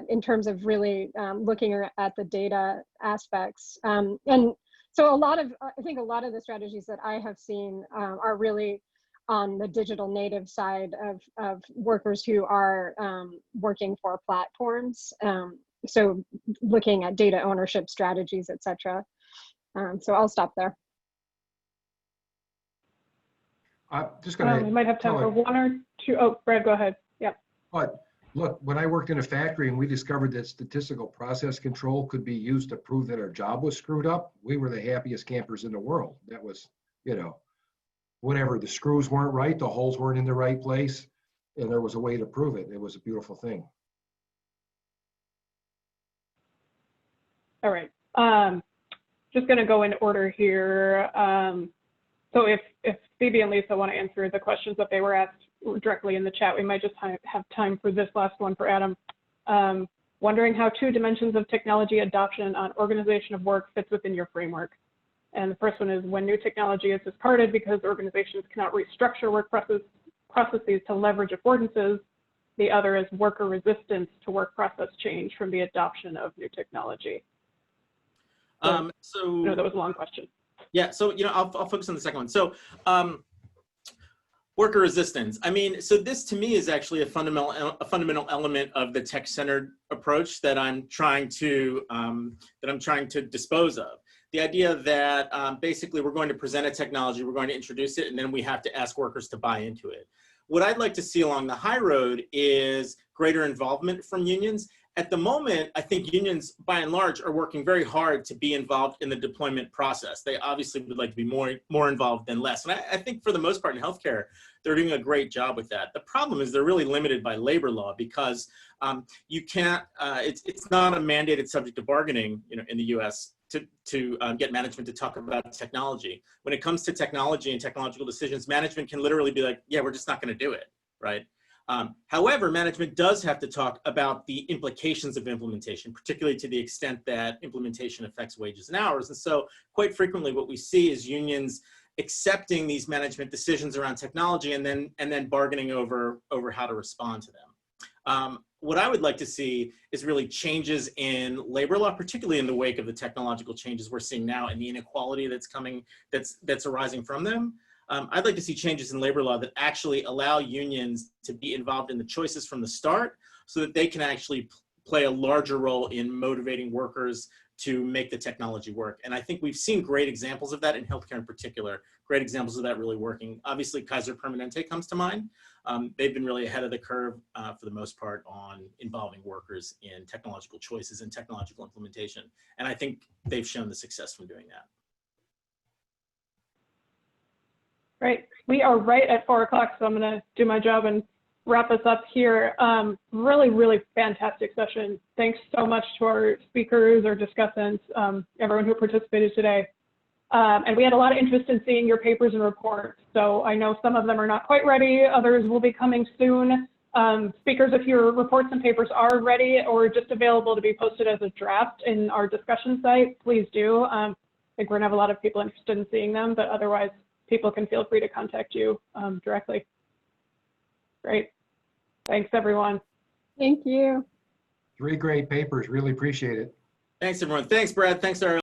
in terms of really looking at the data aspects. And so I think a lot of the strategies that I have seen are really on the digital native side of workers who are working for platforms. So looking at data ownership strategies, et cetera. So I'll stop there. I'm just going to. We might have time for one or two. Oh, Brad, go ahead. Yeah. But look, when I worked in a factory and we discovered that statistical process control could be used to prove that our job was screwed up, we were the happiest campers in the world. That was, you know, whatever, the screws weren't right, the holes weren't in the right place, and there was a way to prove it. It was a beautiful thing. All right. Just going to go in order here. So if Phoebe and Lisa want to answer the questions that they were asked directly in the chat, we might just have time for this last one for Adam. Wondering how 2 dimensions of technology adoption on organization of work fits within your framework. And the first one is when new technology is discarded because organizations cannot restructure work processes to leverage affordances. The other is worker resistance to work process change from the adoption of new technology. So no, that was a long question. Yeah, so you know, I'll focus on the second one. So worker resistance. I mean, so this to me is actually a fundamental element of the tech-centered approach that I'm trying to dispose of. The idea that basically we're going to present a technology, we're going to introduce it, and then we have to ask workers to buy into it. What I'd like to see along the high road is greater involvement from unions. At the moment, I think unions, by and large, are working very hard to be involved in the deployment process. They obviously would like to be more involved than less. And I think for the most part in healthcare, they're doing a great job with that. The problem is they're really limited by labor law because you can't, it's not a mandated subject of bargaining, you know, in the US to get management to talk about technology. When it comes to technology and technological decisions, management can literally be like, yeah, we're just not gonna do it, right? However, management does have to talk about the implications of implementation, particularly to the extent that implementation affects wages and hours. And so quite frequently what we see is unions accepting these management decisions around technology and then bargaining over how to respond to them. What I would like to see is really changes in labor law, particularly in the wake of the technological changes we're seeing now and the inequality that's arising from them. I'd like to see changes in labor law that actually allow unions to be involved in the choices from the start so that they can actually play a larger role in motivating workers to make the technology work. And I think we've seen great examples of that in healthcare in particular, great examples of that really working. Obviously, Kaiser Permanente comes to mind. They've been really ahead of the curve for the most part on involving workers in technological choices and technological implementation. And I think they've shown the success from doing that. Great. We are right at 4 o'clock, so I'm going to do my job and wrap us up here. Really, really fantastic session. Thanks so much to our speakers, our discussants, everyone who participated today. And we had a lot of interest in seeing your papers and reports. So I know some of them are not quite ready. Others will be coming soon. Speakers, if your reports and papers are ready or just available to be posted as a draft in our discussion site, please do. I think we're going to have a lot of people interested in seeing them, but otherwise people can feel free to contact you directly. Great. Thanks, everyone. Thank you. 3 great papers. Really appreciate it. Thanks, everyone. Thanks, Brad. Thanks, Ariel.